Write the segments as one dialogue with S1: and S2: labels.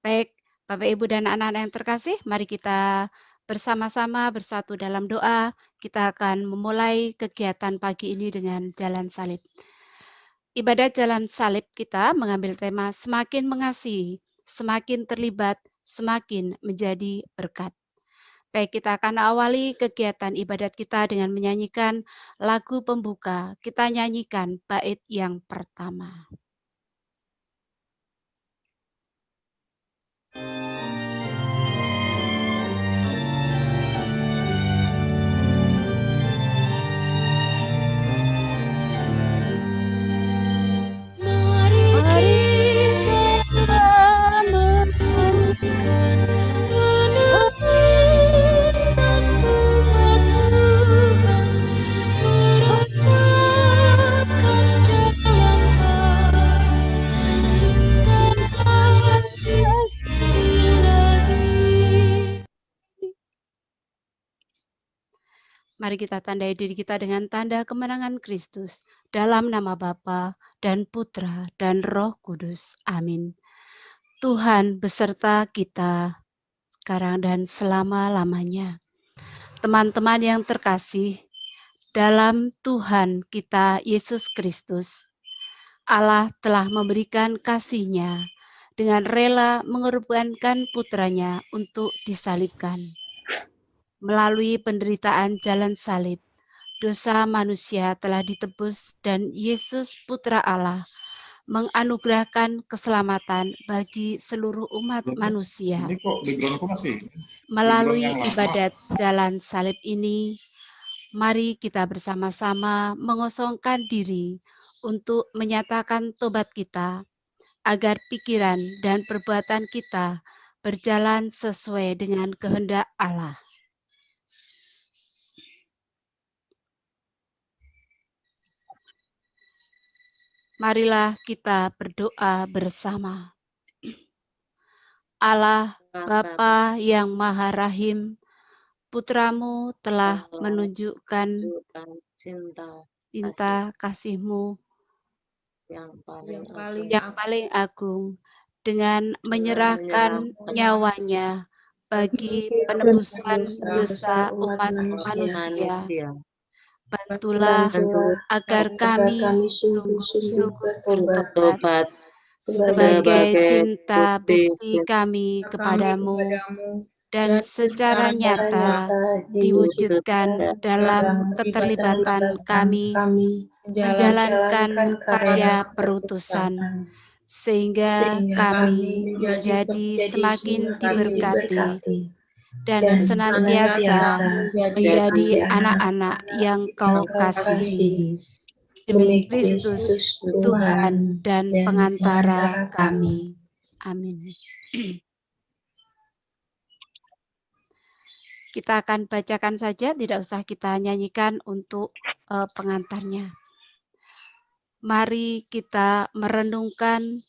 S1: Baik, Bapak, Ibu, dan anak-anak yang terkasih, mari kita bersama-sama bersatu dalam doa. Kita akan memulai kegiatan pagi ini dengan jalan salib. Ibadat jalan salib kita mengambil tema semakin mengasihi, semakin terlibat, semakin menjadi berkat. Baik, kita akan awali kegiatan ibadat kita dengan menyanyikan lagu pembuka. Kita nyanyikan bait yang pertama. Mari kita merenungkan penulisan umat Tuhan, merasakan dalam hati cinta kasih ilahi. Mari kita tandai diri kita dengan tanda kemenangan Kristus. Dalam nama Bapa dan Putra dan Roh Kudus. Amin. Tuhan beserta kita sekarang dan selama-lamanya. Teman-teman yang terkasih, dalam Tuhan kita Yesus Kristus, Allah telah memberikan kasih-Nya dengan rela mengorbankan putranya untuk disalibkan. Melalui penderitaan jalan salib, dosa manusia telah ditebus dan Yesus Putra Allah menganugerahkan keselamatan bagi seluruh umat manusia.
S2: Ini kok backgroundku masih?
S1: Melalui ibadat jalan salib ini, mari kita bersama-sama mengosongkan diri untuk menyatakan tobat kita, agar pikiran dan perbuatan kita berjalan sesuai dengan kehendak Allah. Marilah kita berdoa bersama. Allah Bapa yang Maha Rahim, Putramu telah menunjukkan cinta kasih-Mu
S3: yang
S1: paling agung dengan menyerahkan nyawanya bagi penebusan dosa umat manusia. Bantulah agar kami sungguh-sungguh bertobat sebagai cinta bukti kami kepadamu dan secara nyata diwujudkan dalam keterlibatan kami menjalankan karya perutusan, sehingga kami menjadi semakin diberkati dan senantiasa menjadi anak-anak yang Kau kasihi. Demi Kristus, Tuhan dan pengantara kami. Amin. Kita akan bacakan saja, tidak usah kita nyanyikan untuk pengantarnya. Mari kita merenungkan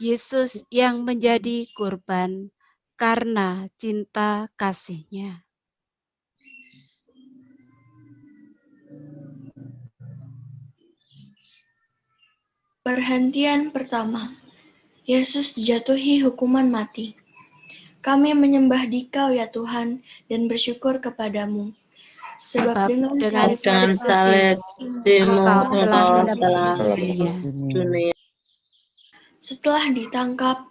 S1: Yesus yang menjadi kurban karena cinta kasih-Nya.
S4: Perhentian pertama. Yesus dijatuhi hukuman mati. Kami menyembah Dikau ya Tuhan dan bersyukur kepadamu. Sebab dengan salib
S1: Engkau telah menebus dunia.
S4: Setelah ditangkap,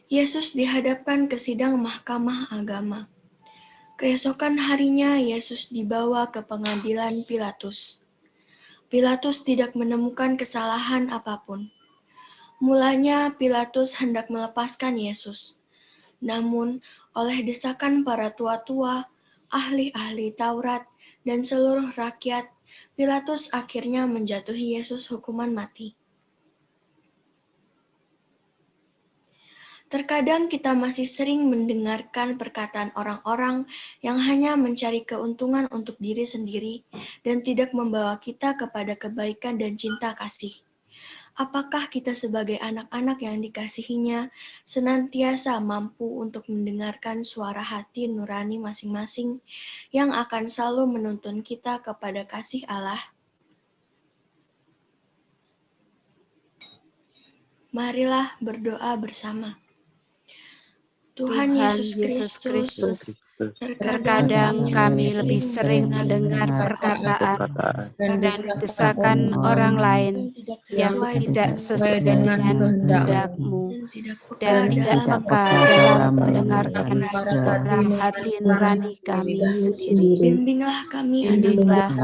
S4: Yesus dihadapkan ke sidang Mahkamah Agama. Keesokan harinya Yesus dibawa ke pengadilan Pilatus. Pilatus tidak menemukan kesalahan apapun. Mulanya Pilatus hendak melepaskan Yesus. Namun, oleh desakan para tua-tua, ahli-ahli Taurat, dan seluruh rakyat, Pilatus akhirnya menjatuhi Yesus hukuman mati. Terkadang kita masih sering mendengarkan perkataan orang-orang yang hanya mencari keuntungan untuk diri sendiri dan tidak membawa kita kepada kebaikan dan cinta kasih. Apakah kita sebagai anak-anak yang dikasihinya senantiasa mampu untuk mendengarkan suara hati nurani masing-masing yang akan selalu menuntun kita kepada kasih Allah? Marilah berdoa bersama. Tuhan Yesus Kristus,
S1: terkadang kami lebih sering mendengar perkataan dan desakan orang lain yang tidak sesuai dengan kehendak-Mu dan tidak peka dalam mendengarkan suara hati nurani kami sendiri. Bimbinglah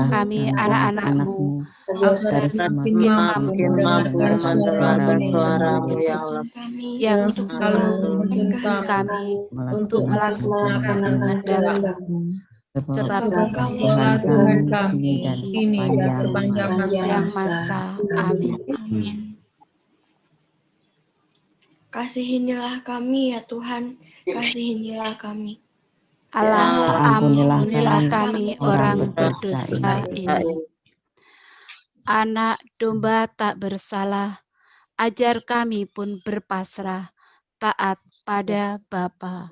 S1: kami anak-anak-Mu agar semakin mampu mendengar suara-Mu yang selalu menuntun kami untuk melaksanakan kehendak-Mu. Sebab Engkaulah Tuhan kami kini dan sepanjang masa. Amin.
S4: Kasihinilah kami ya Tuhan, kasihinilah kami.
S1: Allah, ampunilah kami orang berdosa ini. Anak domba tak bersalah, ajar kami pun berpasrah, taat pada Bapa.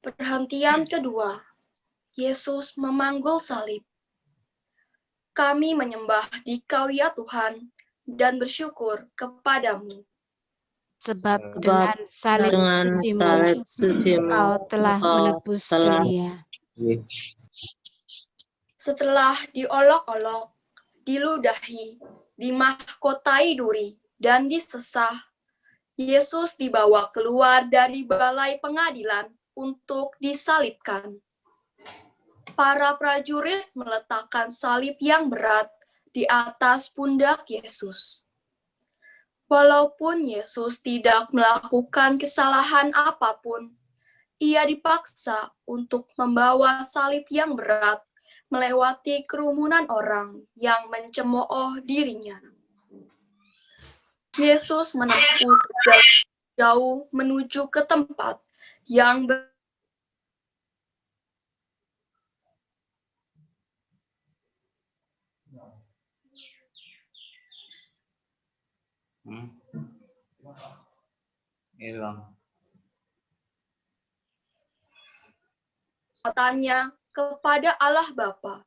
S2: Perhentian kedua, Yesus memanggul salib. Kami menyembah Dikau ya Tuhan dan bersyukur kepadamu.
S1: Sebab dengan salib suci-Mu, Engkau telah menebus dunia.
S2: Setelah diolok-olok, diludahi, dimahkotai duri, dan disesah, Yesus dibawa keluar dari balai pengadilan untuk disalibkan. Para prajurit meletakkan salib yang berat di atas pundak Yesus. Walaupun Yesus tidak melakukan kesalahan apapun, ia dipaksa untuk membawa salib yang berat melewati kerumunan orang yang mencemooh dirinya. Yesus menempuh jalan jauh menuju ke tempat yang katanya kepada Allah Bapa.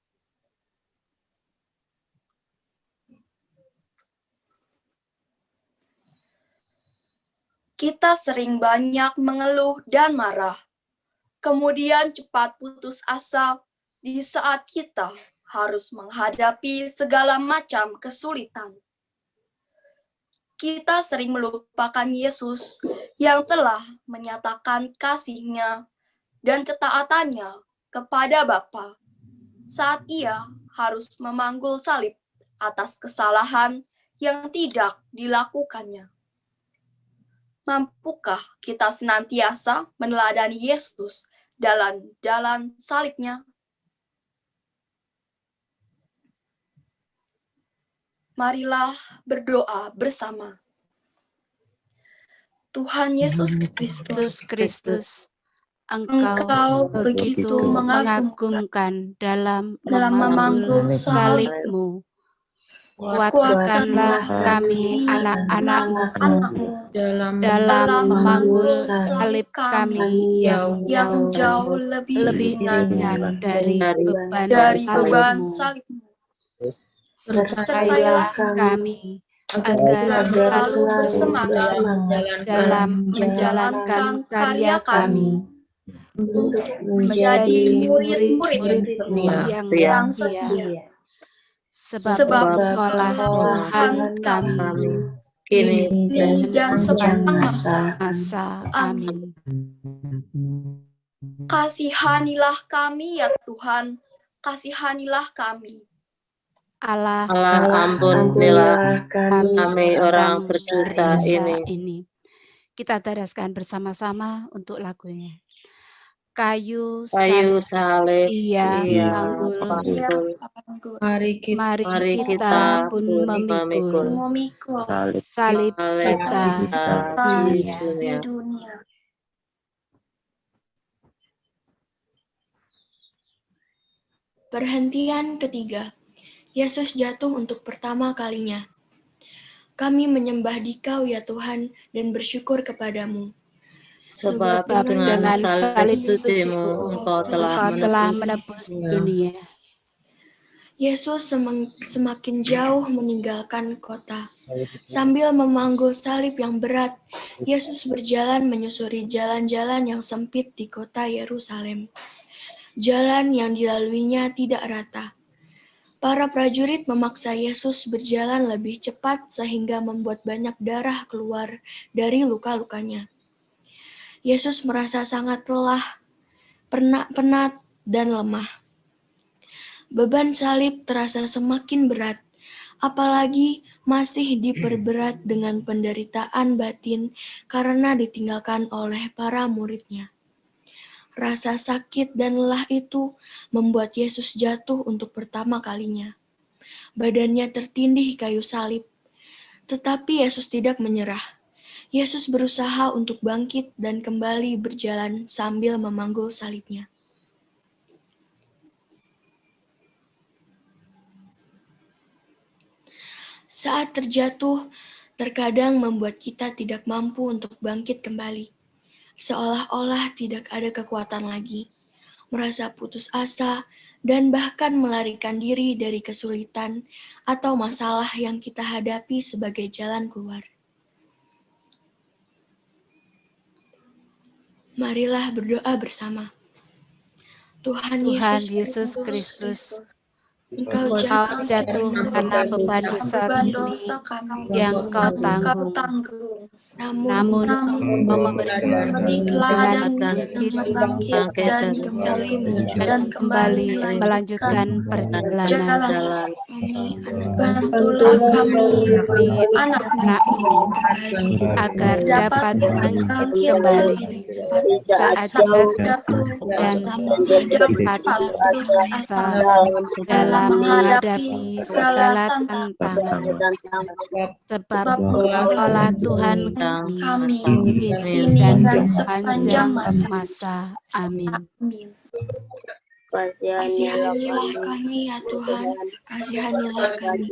S2: Kita sering banyak mengeluh dan marah, kemudian cepat putus asa di saat kita harus menghadapi segala macam kesulitan. Kita sering melupakan Yesus yang telah menyatakan kasih-Nya dan ketaatannya kepada Bapa saat ia harus memanggul salib atas kesalahan yang tidak dilakukannya. Mampukah kita senantiasa meneladani Yesus dalam jalan salibnya? Marilah berdoa bersama. Tuhan Yesus Kristus, Engkau begitu mengagumkan dalam memanggul salib-Mu. Kuatkanlah kami anak-anak-Mu dalam memanggul salib kami yang jauh lebih ringan dari beban salib-Mu. Sertailah kami agar selalu bersemangat dalam menjalankan karya kami untuk menjadi murid-murid-Mu yang setia. Sebab Engkaulah Tuhan kami kini dan sepanjang masa. Amin. Kasihanilah kami ya Tuhan, kasihanilah kami.
S1: Allah,
S3: ampunilah kami orang berdosa ini.
S1: Kita daraskan bersama-sama untuk lagunya. Kayu
S3: salib,
S1: ia panggul. Mari kita pun memikul salib kita di dunia.
S4: Perhentian ketiga. Yesus jatuh untuk pertama kalinya. Kami menyembah Dikau ya Tuhan dan bersyukur kepadamu.
S3: Sebab dengan salib suci-Mu Engkau telah menebus dunia.
S4: Yesus semakin jauh meninggalkan kota. Sambil memanggul salib yang berat, Yesus berjalan menyusuri jalan-jalan yang sempit di kota Yerusalem. Jalan yang dilaluinya tidak rata. Para prajurit memaksa Yesus berjalan lebih cepat sehingga membuat banyak darah keluar dari luka-lukanya. Yesus merasa sangat lelah, penat, dan lemah. Beban salib terasa semakin berat, apalagi masih diperberat dengan penderitaan batin karena ditinggalkan oleh para muridnya. Rasa sakit dan lelah itu membuat Yesus jatuh untuk pertama kalinya. Badannya tertindih kayu salib, tetapi Yesus tidak menyerah. Yesus berusaha untuk bangkit dan kembali berjalan sambil memanggul salibnya. Saat terjatuh, terkadang membuat kita tidak mampu untuk bangkit kembali. Seolah-olah tidak ada kekuatan lagi, merasa putus asa, dan bahkan melarikan diri dari kesulitan atau masalah yang kita hadapi sebagai jalan keluar. Marilah berdoa bersama. Tuhan Yesus
S1: Kristus,
S4: Engkau
S1: Engkau jatuh karena beban dosa kami yang Kau tanggung. Namun Engkau memberi teladan dengan bangkit dan kembali melanjutkan perjalanan. Bantulah kami, anak-anak-Mu, agar dapat bangkit kembali saat jatuh dan dapat terus asa dalam menghadapi segala tantangan. Sebab Engkaulah Tuhan kami, kini dan sepanjang masa. Amin.
S4: Kasihanilah kami ya Tuhan, kasihanilah kami.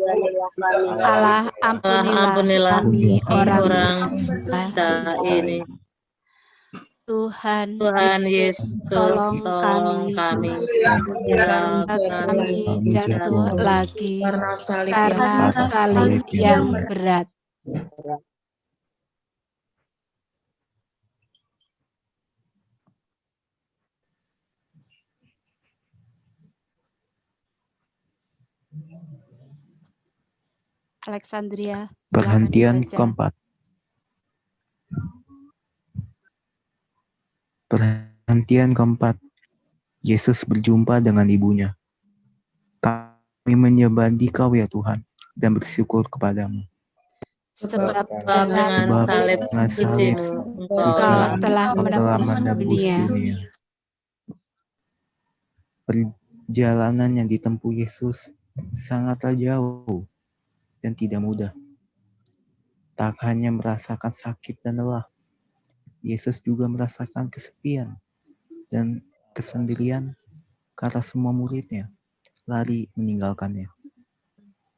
S1: Allah, ampunilah kami orang
S3: dusta ini.
S1: Tuhan
S3: Yesus,
S1: tolong
S3: tolong kami.
S1: bila kami jatuh lagi karena salib yang berat. Alexandria.
S5: Perhentian keempat. Perhentian keempat. Yesus berjumpa dengan ibunya. Kami menyembah Dikau ya Tuhan dan bersyukur kepadamu.
S1: Sebab
S3: dengan salib suci-Mu, Engkau
S1: telah menebus dunia.
S5: Perjalanan yang ditempuh Yesus sangatlah jauh dan tidak mudah. Tak hanya merasakan sakit dan lelah, Yesus juga merasakan kesepian dan kesendirian karena semua muridnya lari meninggalkannya.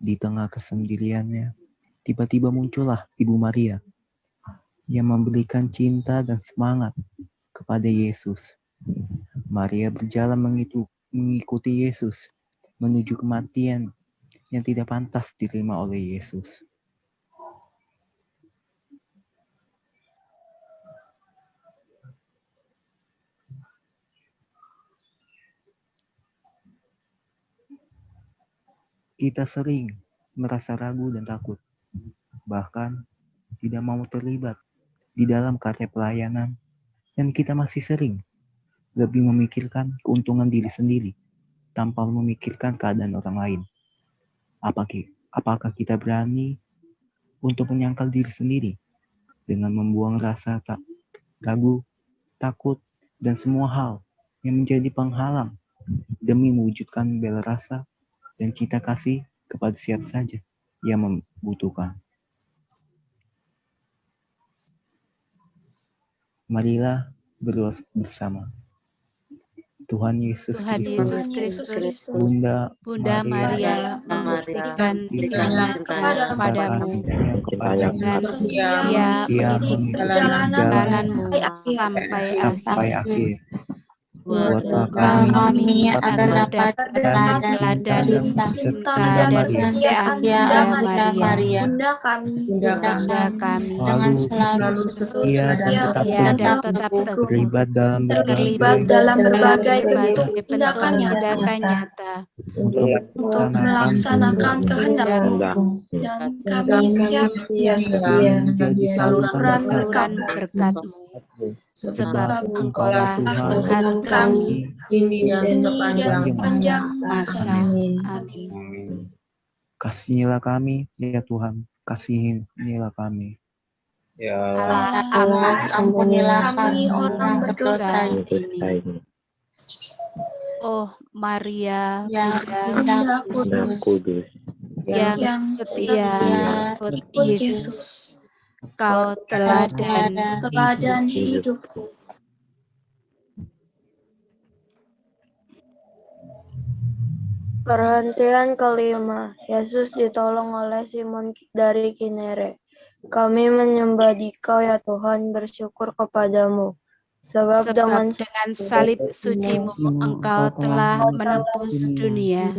S5: Di tengah kesendiriannya, tiba-tiba muncullah Ibu Maria yang memberikan cinta dan semangat kepada Yesus. Maria berjalan mengikuti Yesus menuju kematian yang tidak pantas diterima oleh Yesus. Kita sering merasa ragu dan takut, bahkan tidak mau terlibat di dalam karya pelayanan, dan kita masih sering lebih memikirkan keuntungan diri sendiri tanpa memikirkan keadaan orang lain. Apakah kita berani untuk menyangkal diri sendiri dengan membuang rasa ragu, takut, dan semua hal yang menjadi penghalang demi mewujudkan bela rasa dan cinta kasih kepada siapa saja yang membutuhkan. Marilah berdoa bersama. Tuhan Yesus Kristus, Bunda Maria,
S1: memberikan
S3: cinta
S1: kepadamu dan
S5: Ia
S1: mengikuti perjalanan-Mu sampai akhir.
S5: Buatlah
S4: kami
S5: agar
S4: agar dapat
S1: teladan
S4: dari
S1: cinta
S4: dan
S1: dan
S4: kesetiaan
S1: kesetiaan
S4: Bunda
S1: Bunda Maria,
S2: Bunda kami,
S3: Bunda
S1: Bunda
S3: kami,
S1: kami,
S4: dengan
S3: selalu
S5: setia dan tetap
S1: setia dan
S5: teguh,
S1: tetap teguh,
S5: terlibat dalam
S2: terlibat
S5: berbagai
S2: dalam berbagai bentuk
S1: berbagai bentuk
S2: tindakan nyata
S1: tindakan nyata,
S2: untuk melaksanakan kehendak-Mu, dan kami siap setia
S5: menjadi saluran
S2: berkat
S1: berkat-Mu, sebab
S2: sebab
S1: Engkaulah Tuhan
S2: kami
S1: kami
S3: ini dan
S2: ini dan
S3: sepanjang
S2: sepanjang
S1: masa.
S2: masa.
S1: Amin.
S5: Kasihanilah kami, ya Tuhan, kasihanilah kami.
S1: Allah,
S4: Allah, ampunilah
S2: Kami
S4: kami
S2: orang berdosa
S1: ini. Oh Maria,
S4: Bunda
S2: Bunda
S4: Kudus,
S1: yang
S2: yang
S1: setia ikut
S2: ikut
S1: Yesus,
S2: Yesus,
S1: Kau teladan
S2: teladan hidupku.
S6: Perhentian kelima, Yesus ditolong oleh Simon dari Kinere. Kami menyembah Dikau ya Tuhan, bersyukur kepadamu. Sebab dengan
S1: salib suci-Mu Engkau telah menebus dunia.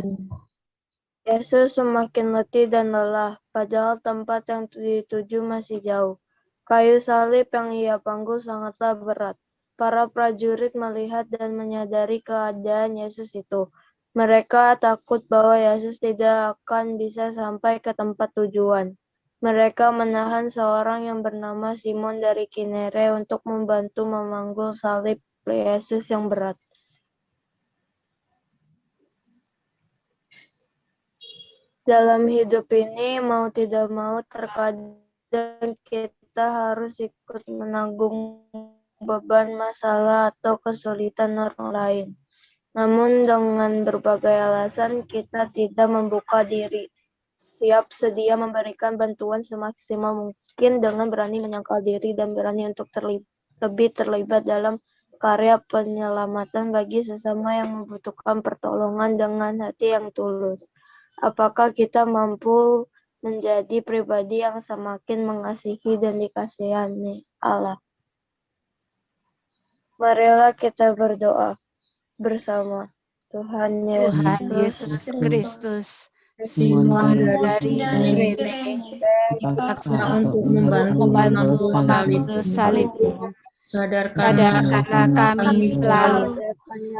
S6: Yesus semakin letih dan lelah, padahal tempat yang dituju masih jauh. Kayu salib yang Ia pangku sangatlah berat. Para prajurit melihat dan menyadari keadaan Yesus itu. Mereka takut bahwa Yesus tidak akan bisa sampai ke tempat tujuan. Mereka menahan seorang yang bernama Simon dari Kinere untuk membantu memanggul salib Yesus yang berat. Dalam hidup ini, mau tidak mau, terkadang kita harus ikut menanggung beban masalah atau kesulitan orang lain. Namun dengan berbagai alasan kita tidak membuka diri, siap sedia memberikan bantuan semaksimal mungkin dengan berani menyangkal diri dan berani untuk lebih terlibat dalam karya penyelamatan bagi sesama yang membutuhkan pertolongan dengan hati yang tulus. Apakah kita mampu menjadi pribadi yang semakin mengasihi dan dikasihani Allah? Marilah kita berdoa bersama. Tuhan
S1: Yesus Kristus,
S3: Simon
S1: dari
S2: Dari
S1: Kirene,
S2: dipaksa
S3: untuk membantu
S1: membantu salib-Mu.
S3: Sadarkanlah
S1: kami selalu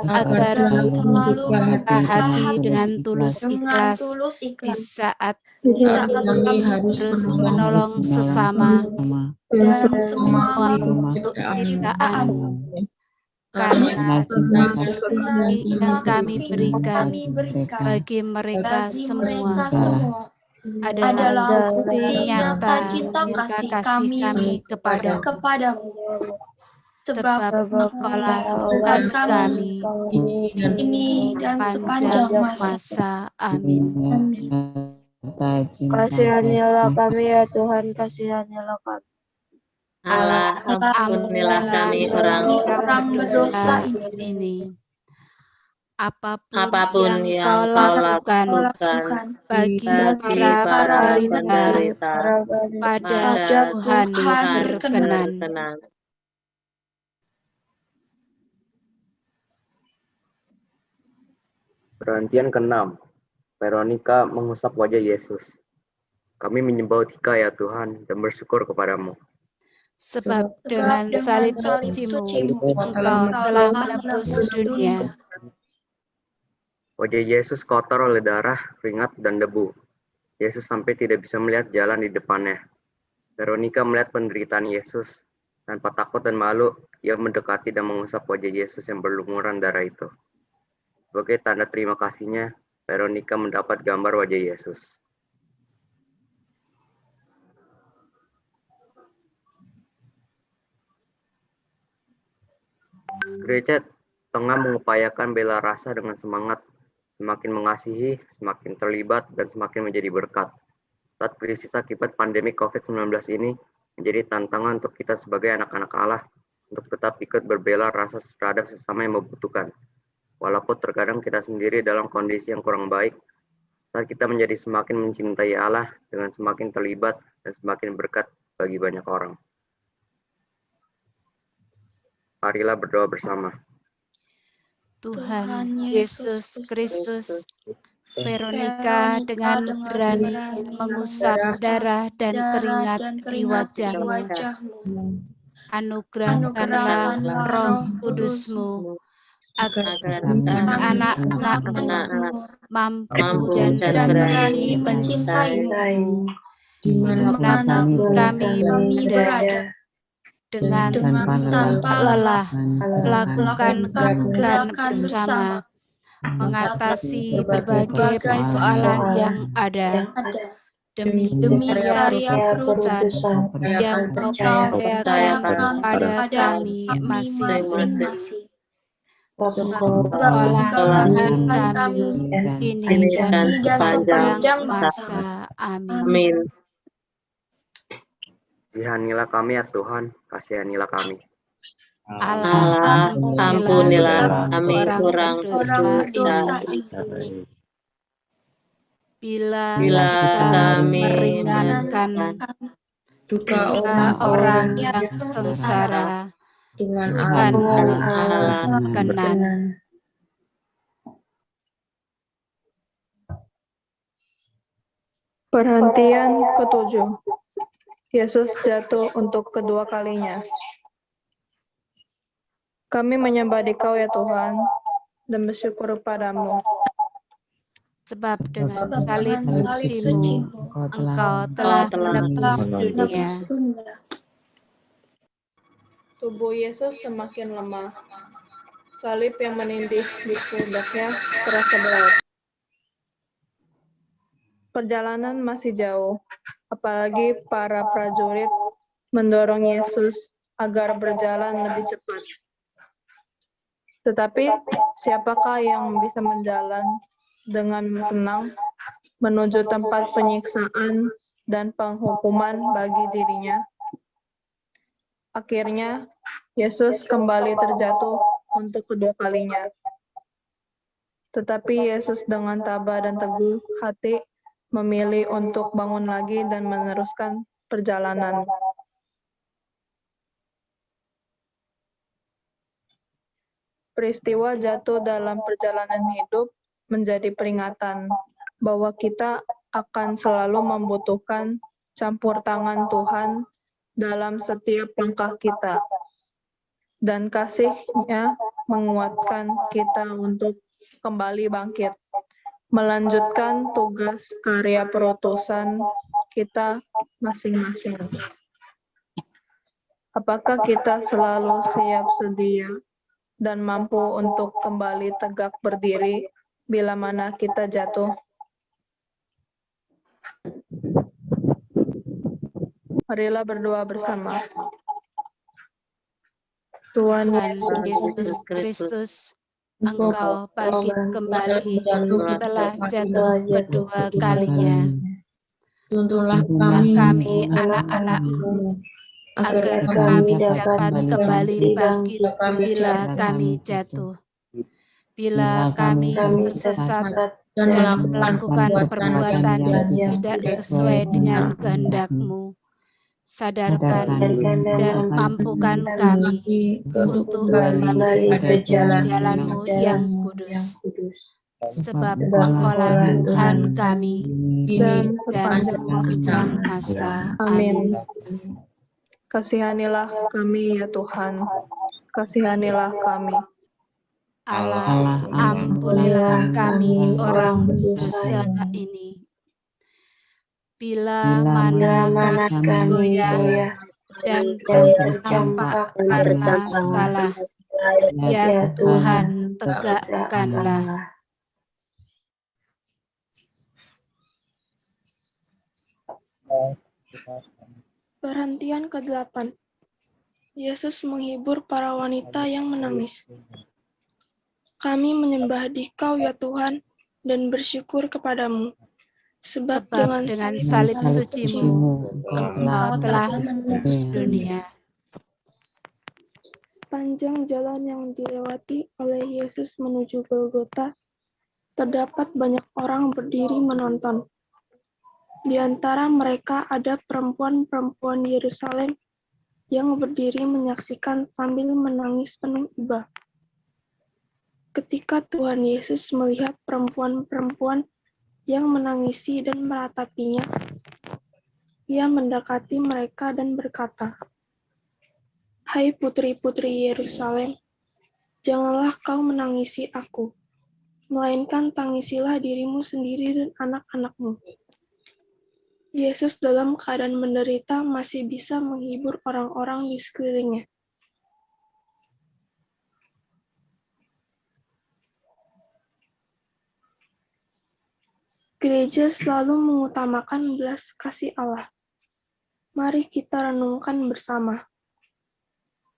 S3: agar selalu
S2: membuka
S1: hati dengan tulus
S2: dengan
S1: ikhlas
S2: tulus
S1: di
S2: ikhlas
S1: saat
S2: di saat
S3: kami harus
S1: terus menolong sesama
S2: dan semua
S1: semua
S2: makhluk
S1: ciptaan,
S2: ciptaan.
S1: karena
S2: Karena
S1: yang kami berikan
S2: kami berikan
S1: bagi mereka
S2: bagi
S1: semua
S2: mereka semua adalah bukti nyata cinta kasih kami
S1: kepadamu.
S2: kepadamu. Sebab
S1: Engkaulah
S2: Tuhan
S1: kami
S2: ini dan sepanjang masa.
S1: Amin.
S6: Kasihanilah kami ya Tuhan, kasihanilah kami.
S3: Allah, ampunilah kami
S2: orang berdosa
S1: ini.
S3: apapun yang
S1: kau
S3: kau
S1: lakukan
S3: lakukan
S1: bagi
S3: para
S1: para
S3: penderita
S1: pada Tuhan berkenan.
S7: Perhentian ke-6. Veronica mengusap wajah Yesus. Kami menyembah Dikau ya Tuhan dan bersyukur kepadamu.
S1: Sebab dengan salib suci-Mu Engkau telah menebus dunia.
S7: Wajah Yesus kotor oleh darah, keringat, dan debu. Yesus sampai tidak bisa melihat jalan di depannya. Veronica melihat penderitaan Yesus. Tanpa takut dan malu, ia mendekati dan mengusap wajah Yesus yang berlumuran darah itu. Sebagai tanda terima kasihnya, Veronica mendapat gambar wajah Yesus. Gereja tengah mengupayakan bela rasa dengan semangat, semakin mengasihi, semakin terlibat, dan semakin menjadi berkat. Saat krisis akibat pandemi COVID-19 ini menjadi tantangan untuk kita sebagai anak-anak Allah untuk tetap ikut berbela rasa terhadap sesama yang membutuhkan. Walaupun terkadang kita sendiri dalam kondisi yang kurang baik, saat kita menjadi semakin mencintai Allah dengan semakin terlibat dan semakin berkat bagi banyak orang. Marilah berdoa bersama.
S1: Tuhan Yesus Kristus, Veronica dengan berani mengusap darah dan keringat di wajahmu. Anugerahkanlah Roh Kudus-Mu agar anak-anak-Mu mampu dan berani mencintaimu dimanapun kami berada, dengan tanpa lelah melakukan gerakan bersama, mengatasi berbagai persoalan yang ada demi karya perutusan yang Kau percayakan pada kami masing-masing. Sekolahkan kami ini dan sepanjang masa. Amin.
S7: Kasihanilah kami ya Tuhan, kasihanilah kami.
S3: Allah, ampunilah kami orang berdosa ini.
S1: Bila
S3: kami
S1: meringankan duka orang yang sengsara,
S3: dengan
S1: Tuhan
S3: Allah
S1: berkenan.
S8: Perhentian ke-7. Yesus jatuh untuk kedua kalinya. Kami menyembah Dikau ya Tuhan, dan bersyukur padamu.
S1: Sebab dengan salib suci-Mu, Engkau telah menebus dunia.
S8: Tubuh Yesus semakin lemah. Salib yang menindih di pundaknya terasa berat. Perjalanan masih jauh, apalagi para prajurit mendorong Yesus agar berjalan lebih cepat. Tetapi siapakah yang bisa berjalan dengan tenang menuju tempat penyiksaan dan penghukuman bagi dirinya? Akhirnya, Yesus kembali terjatuh untuk kedua kalinya. Tetapi Yesus dengan tabah dan teguh hati memilih untuk bangun lagi dan meneruskan perjalanan. Peristiwa jatuh dalam perjalanan hidup menjadi peringatan bahwa kita akan selalu membutuhkan campur tangan Tuhan dalam setiap langkah kita. Dan kasih-Nya menguatkan kita untuk kembali bangkit, melanjutkan tugas karya perutusan kita masing-masing. Apakah kita selalu siap sedia dan mampu untuk kembali tegak berdiri bila mana kita jatuh? Marilah berdoa bersama. Tuhan
S1: Yesus Kristus, Engkau bangkit kembali setelah jatuh kedua kalinya.
S3: Tuntunlah
S1: Kami anak-anak-Mu, agar kami dapat kembali bangkit bila kami jatuh. Bila kami tersesat dan melakukan perbuatan yang tidak sesuai dengan kehendak-Mu, sadarkan dan mampukan kami untuk kembali ke jalan-Mu yang kudus. Sebab Engkaulah Tuhan kami
S8: dan
S1: sepanjang masa. Amin.
S8: Kasihanilah kami ya Tuhan, kasihanilah kami.
S1: Allah, ampunilah kami orang berdosa ini. Bila mana kami goyah dan terdampak karena salah, ya Tuhan, tegakkanlah.
S9: Perhentian ke-8. Yesus menghibur para wanita yang menangis. Kami menyembah Dikau ya Tuhan dan bersyukur kepadamu. Sebab dengan
S1: salib suci-Mu, Engkau telah menebus dunia.
S9: Panjang jalan yang dilewati oleh Yesus menuju Golgota, terdapat banyak orang berdiri menonton. Di antara mereka ada perempuan-perempuan Yerusalem yang berdiri menyaksikan sambil menangis penuh iba. Ketika Tuhan Yesus melihat perempuan-perempuan yang menangisi dan meratapinya, Ia mendekati mereka dan berkata, "Hai putri-putri Yerusalem, janganlah kau menangisi aku, melainkan tangisilah dirimu sendiri dan anak-anakmu." Yesus dalam keadaan menderita masih bisa menghibur orang-orang di sekelilingnya. Gereja selalu mengutamakan belas kasih Allah. Mari kita renungkan bersama.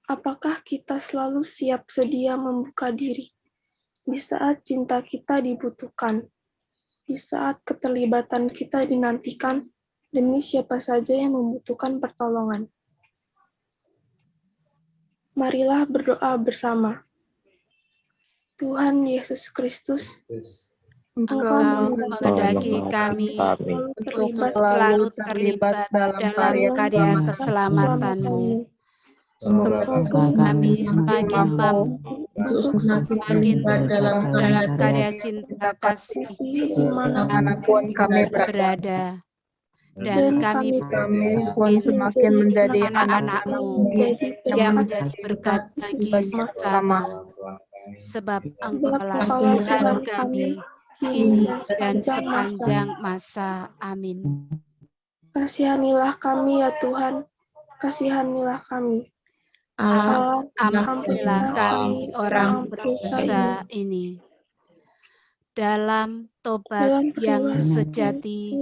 S9: Apakah kita selalu siap sedia membuka diri di saat cinta kita dibutuhkan, di saat keterlibatan kita dinantikan demi siapa saja yang membutuhkan pertolongan? Marilah berdoa bersama. Tuhan Yesus Kristus,
S1: Engkau menghendaki kami untuk selalu terlibat dalam karya keselamatan-Mu.
S3: Semoga
S1: Kami semakin mampu
S9: untuk
S1: semakin dalam karya cinta kasih
S8: dimanapun kami
S1: berada. Dan kami
S8: pun semakin menjadi
S1: anak-anak-Mu yang menjadi berkat bagi sesama. Sebab Engkaulah Tuhan kami kini dan sepanjang masa. Amin.
S9: Kasihanilah kami ya Tuhan, kasihanilah kami.
S3: Allah
S1: Ampunilah kami orang berdosa ini. Dalam tobat yang sejati,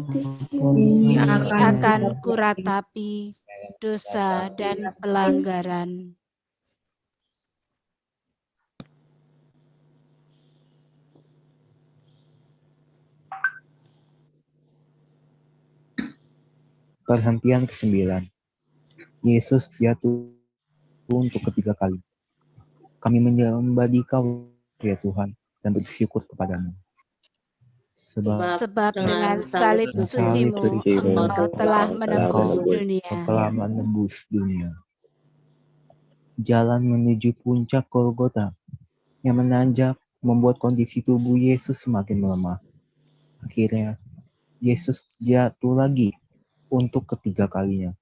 S3: ini
S1: akan kuratapi dosa dan pelanggaran.
S5: Perhentian ke-9. Yesus jatuh untuk ketiga kali. Kami menyembah Dikau, ya Tuhan, dan bersyukur kepadamu.
S1: Sebab dengan salib suci-Mu, Engkau telah menebus dunia.
S5: Engkau telah menebus dunia. Jalan menuju puncak Golgota yang menanjak membuat kondisi tubuh Yesus semakin melemah. Akhirnya, Yesus jatuh lagi untuk ketiga kalinya.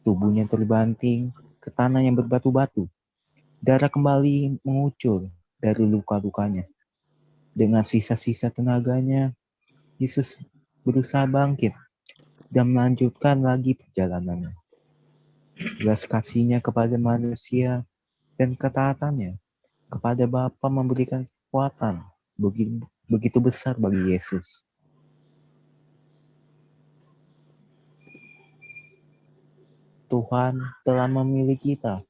S5: Tubuhnya terbanting ke tanah yang berbatu-batu. Darah kembali mengucur dari luka-lukanya. Dengan sisa-sisa tenaganya, Yesus berusaha bangkit dan melanjutkan lagi perjalanannya. Belas kasihnya kepada manusia dan ketaatannya kepada Bapa memberikan kekuatan begitu besar bagi Yesus. Tuhan telah memilih kita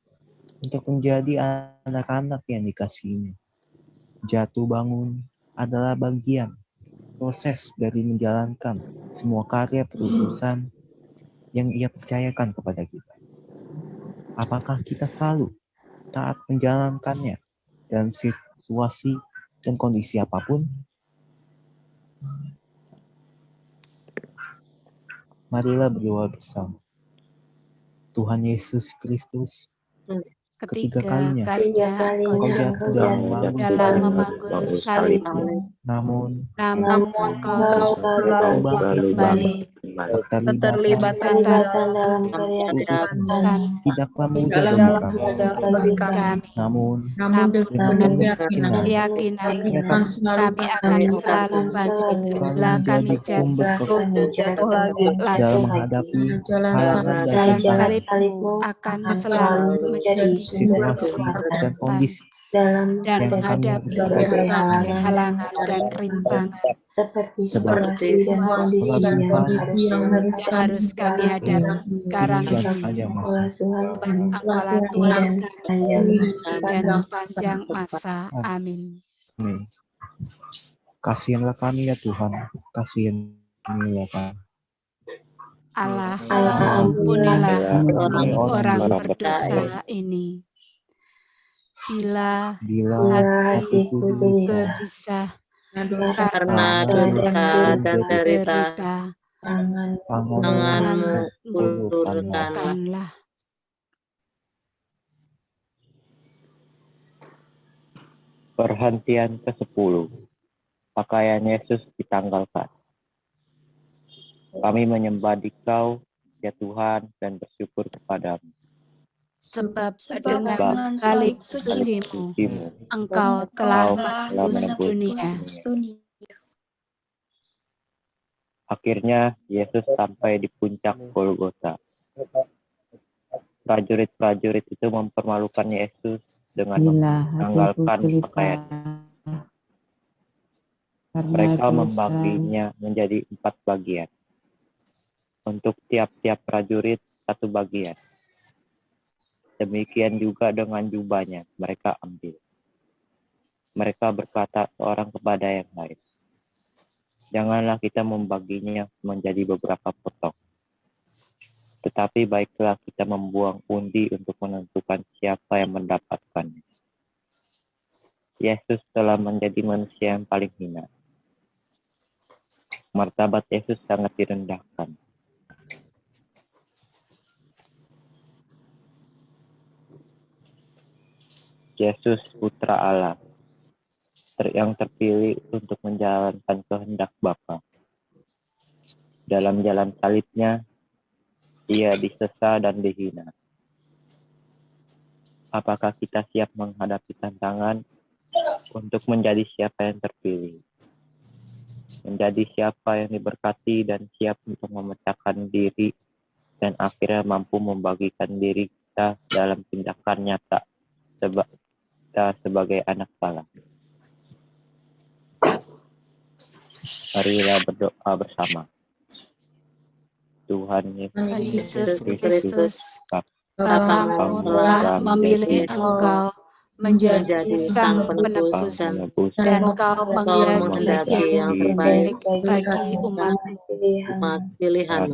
S5: untuk menjadi anak-anak yang dikasihinya. Jatuh bangun adalah bagian proses dari menjalankan semua karya perutusan yang Ia percayakan kepada kita. Apakah kita selalu taat menjalankannya dalam situasi dan kondisi apapun? Marilah berdoa bersama. Tuhan Yesus Kristus, ketiga kalinya Engkau jatuh dalam memanggul salib-Mu. Namun
S1: Engkau selalu kembali
S8: keterlibatan dalam
S1: dan
S5: tidaklah mudah
S8: dalam
S5: bagi
S8: kami.
S5: kami. Namun
S1: dengan
S5: keyakinan
S1: keyakinan
S3: kami
S1: akan selalu bangkit bila kami
S8: jatuh lagi.
S5: dalam menghadapi halangan dan
S1: dalam
S5: tantangan,
S1: salib-Mu akan selalu menjadi
S5: situasi dan kondisi
S1: dan
S5: yang kami
S1: menghadapi
S5: hadapi.
S1: berbagai halangan dan rintangan
S3: seperti situasi dan kondisi yang
S1: harus kami hadapi sekarang
S5: dan
S1: ini.
S5: sepanjang masa.
S1: Sebab Engkaulah Tuhan kami dan sepanjang masa. Amin.
S5: Amin. Kasihanlah kami ya Tuhan, kasihanlah kami.
S1: Allah, ampunilah kami orang berdosa ini. Bila hatiku gelisah
S3: karena dosa dan derita,
S5: Tangan-Mu
S1: ulurkanlah.
S5: Perhentian ke-10. Pakaian Yesus ditanggalkan. Kami menyembah Dikau, ya Tuhan, dan bersyukur kepadamu.
S1: Sebab
S2: Sebab
S1: dengan
S2: dengan
S1: salib
S2: salib
S1: sucimu,
S5: Sucimu,
S1: Engkau
S2: Engkau
S1: telah
S2: telah
S1: menebus dunia.
S2: menebus dunia.
S5: Akhirnya Yesus sampai di puncak Golgota. Prajurit-prajurit itu mempermalukan Yesus dengan menanggalkan pakaian. Mereka membaginya menjadi 4 bagian. Untuk tiap-tiap prajurit 1 bagian. Demikian juga dengan jubahnya mereka ambil. Mereka berkata seorang kepada yang lain, janganlah kita membaginya menjadi beberapa potong. Tetapi baiklah kita membuang undi untuk menentukan siapa yang mendapatkannya. Yesus telah menjadi manusia yang paling hina. Martabat Yesus sangat direndahkan. Yesus Putra Allah, yang terpilih untuk menjalankan kehendak Bapa. Dalam jalan salibnya, Ia disesa dan dihina. Apakah kita siap menghadapi tantangan untuk menjadi siapa yang terpilih? Menjadi siapa yang diberkati dan siap untuk memecahkan diri dan akhirnya mampu membagikan diri kita dalam tindakan nyata kita sebagai anak Allah. Marilah berdoa bersama. Tuhan
S3: Yesus
S1: Yesus
S3: Kristus,
S1: Bapamu telah memilih Engkau menjadi Sang Penebus dan Kau menghendaki yang terbaik bagi umat
S3: pilihan.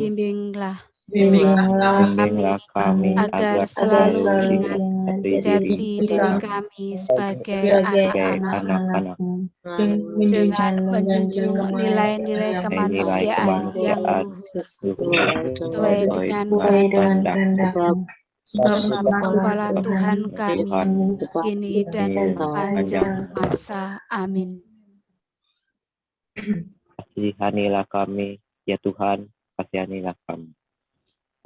S1: Bimbinglah kami agar selalu ingat jati
S5: diri
S1: diri kami sebagai anak-anak dengan menjunjung nilai-nilai kemanusiaan yang luhur sesuai dengan kehendak sebab Engkaulah Tuhan kami kini dan sepanjang masa. Amin.
S5: Kasihanilah kami, ya Tuhan, kasihanilah kami.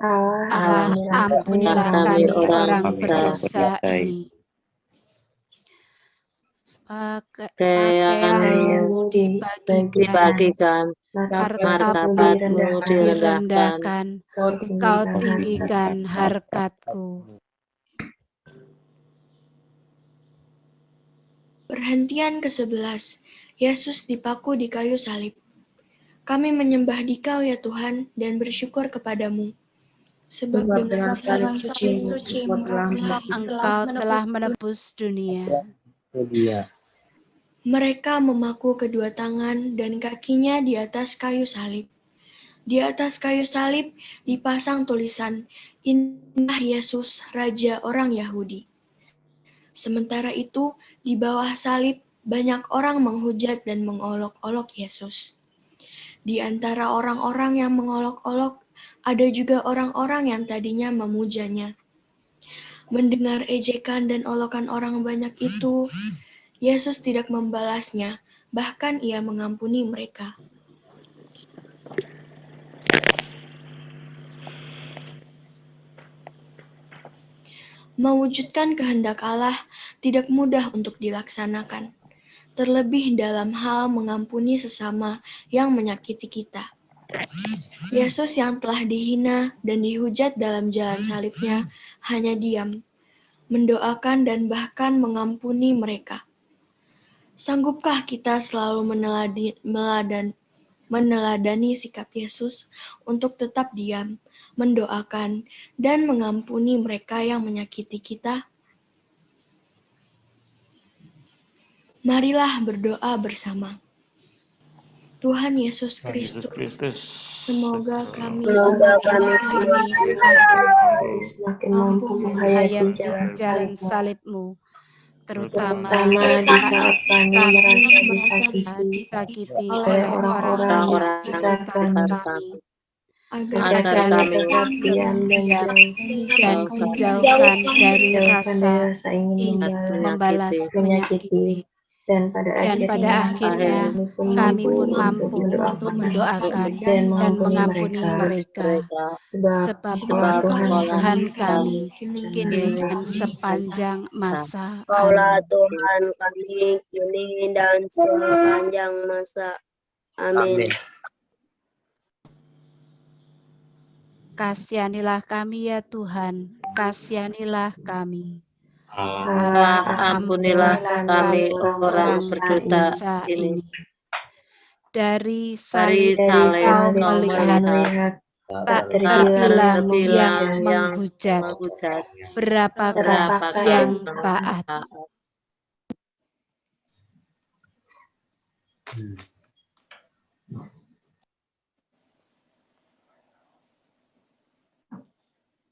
S1: Allah, ampunilah kami orang berdosa ini. Pakaianmu dibagikan, martabatmu direndahkan, Kau tinggikan harkatku.
S4: Perhentian ke-11. Yesus dipaku di kayu salib. Kami menyembah Dikau ya Tuhan dan bersyukur kepadamu. Sebab dengan salib suci-Mu
S1: Engkau telah menebus dunia.
S4: Mereka memaku kedua tangan dan kakinya di atas kayu salib. Di atas kayu salib dipasang tulisan, Inilah Yesus, Raja orang Yahudi. Sementara itu, di bawah salib, banyak orang menghujat dan mengolok-olok Yesus. Di antara orang-orang yang mengolok-olok, ada juga orang-orang yang tadinya memujanya. Mendengar ejekan dan olokan orang banyak itu, Yesus tidak membalasnya, bahkan Ia mengampuni mereka. Mewujudkan kehendak Allah tidak mudah untuk dilaksanakan, terlebih dalam hal mengampuni sesama yang menyakiti kita. Yesus yang telah dihina dan dihujat dalam jalan salibnya hanya diam, mendoakan dan bahkan mengampuni mereka. Sanggupkah kita selalu meneladani sikap Yesus untuk tetap diam, mendoakan, dan mengampuni mereka yang menyakiti kita? Marilah berdoa bersama. Tuhan Yesus Kristus, semoga kami semakin
S6: mampu menghayati
S1: jalan salib-Mu, terutama
S6: di saat kami merasa
S1: disakiti oleh orang-orang di sekitar kami,
S4: agar
S1: kami tetap diam dan dijauhkan dari rasa ingin membalas menyakiti,
S6: Dan pada akhirnya
S1: kami pun mampu untuk mendoakan dan mengampuni mereka.
S6: Sebab
S1: Sebab Tuhan kami kini dan sepanjang masa.
S3: Kaulah
S1: Amin.
S3: Tuhan kami kini dan sepanjang masa. Amin.
S1: Kasihanilah kami ya Tuhan, kasihanilah kami.
S3: Allah, ampunilah kami orang berdosa ini.
S1: Dari
S3: Dari
S1: salib
S3: salib
S1: kau melihat tak terbilang yang menghujat, berapakah yang taat.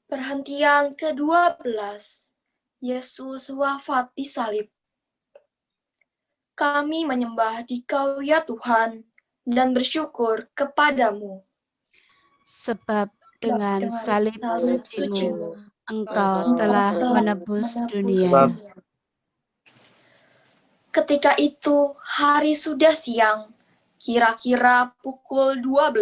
S2: Perhentian ke-12. Yesus wafat di salib. Kami menyembah Dikau ya Tuhan dan bersyukur kepadamu.
S1: Sebab dengan salib sucimu, Engkau telah menebus dunia.
S2: Ketika itu hari sudah siang, kira-kira pukul 12.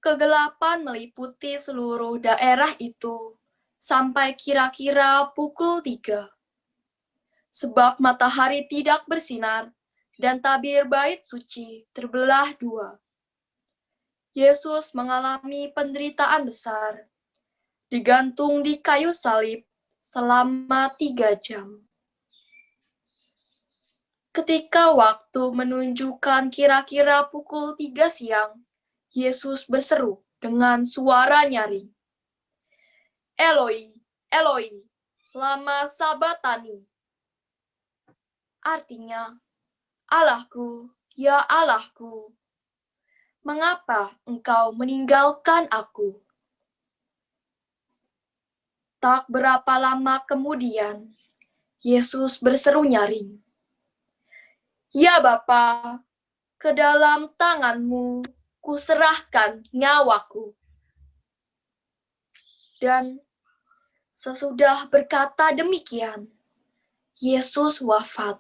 S2: Kegelapan meliputi seluruh daerah itu sampai kira-kira pukul 3. Sebab matahari tidak bersinar dan tabir bait suci terbelah 2. Yesus mengalami penderitaan besar, digantung di kayu salib selama 3 jam. Ketika waktu menunjukkan kira-kira pukul 3 siang, Yesus berseru dengan suara nyaring, Eloi, Eloi, lama sabatani. Artinya, Allahku, ya Allahku, mengapa engkau meninggalkan aku? Tak berapa lama kemudian, Yesus berseru nyaring, Ya Bapa, ke dalam tanganmu kuserahkan nyawaku. Dan sesudah berkata demikian, Yesus wafat.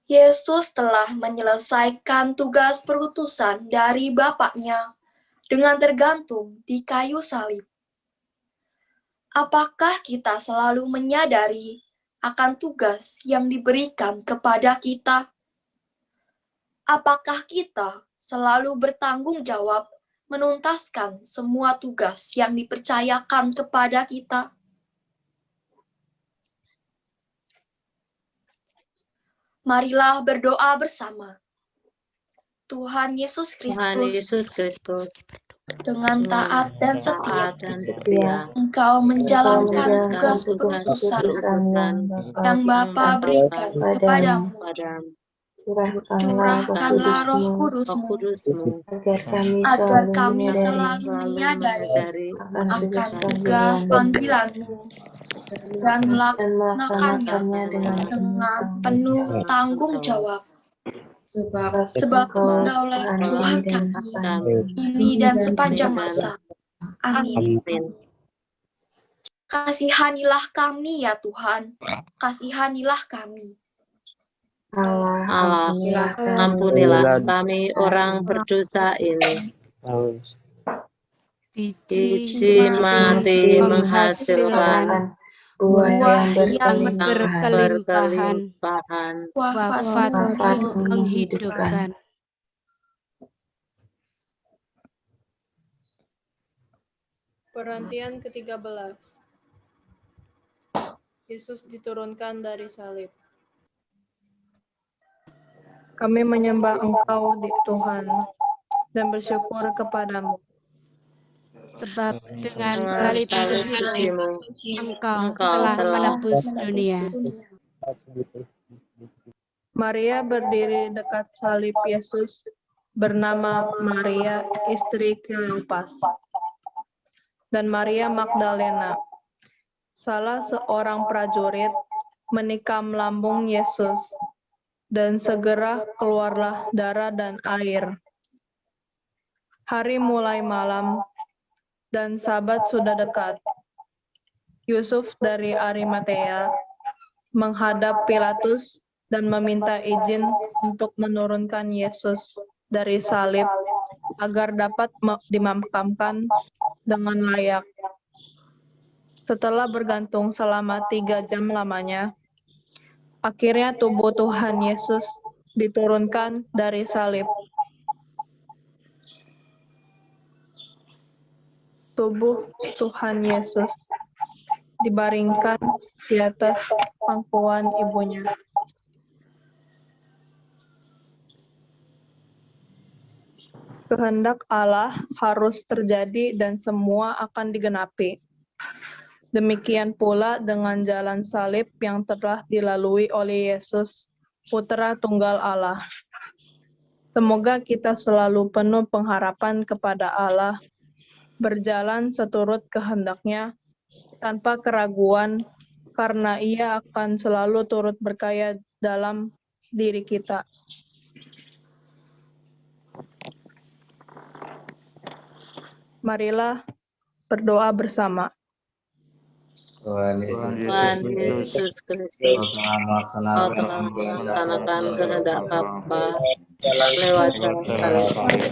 S2: Yesus telah menyelesaikan tugas perutusan dari Bapaknya dengan tergantung di kayu salib. Apakah kita selalu menyadari akan tugas yang diberikan kepada kita? Apakah kita selalu bertanggung jawab menuntaskan semua tugas yang dipercayakan kepada kita? Marilah berdoa bersama. Tuhan Yesus Kristus, dengan taat dan setia, Engkau menjalankan tugas perutusan yang Bapa berikan kepadamu. Curahkanlah Roh Kudus-Mu agar kami selalu menyadari akan tugas panggilan-Mu dan melaksanakannya dengan penuh tanggung jawab. Sebab Engkaulah Tuhan kami, kini dan sepanjang masa. Amin. Kasihanilah kami ya Tuhan, kasihanilah kami.
S3: Allah, ampunilah kami orang berdosa ini. Biji mati menghasilkan
S2: buah yang
S1: berkelimpahan,
S2: wafat
S1: menghidupkan.
S8: Perhentian ke-13. Yesus diturunkan dari salib. Kami menyembah Engkau, Tuhan, dan bersyukur kepadamu.
S1: Sebab dengan salib suci-Mu, Engkau telah menebus dunia.
S8: Maria berdiri dekat salib Yesus, bernama Maria, istri Kleopas, dan Maria Magdalena. salah seorang prajurit menikam lambung Yesus, dan segera keluarlah darah dan air. Hari mulai malam, dan Sabat sudah dekat. Yusuf dari Arimatea menghadap Pilatus dan meminta izin untuk menurunkan Yesus dari salib agar dapat dimakamkan dengan layak. Setelah bergantung selama 3 jam lamanya, akhirnya tubuh Tuhan Yesus diturunkan dari salib. Tubuh Tuhan Yesus dibaringkan di atas pangkuan ibunya. Kehendak Allah harus terjadi dan semua akan digenapi. Demikian pula dengan jalan salib yang telah dilalui oleh Yesus, Putra Tunggal Allah. Semoga kita selalu penuh pengharapan kepada Allah, berjalan seturut kehendak-Nya, tanpa keraguan, karena Ia akan selalu turut berkarya dalam diri kita. Marilah berdoa bersama.
S3: Tuhan Yesus Kristus, Kau telah melaksanakan kehendak Bapa lewat jalan salib.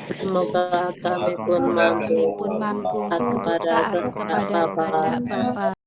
S3: Semoga kami pun mampu taat kepada kehendak Bapa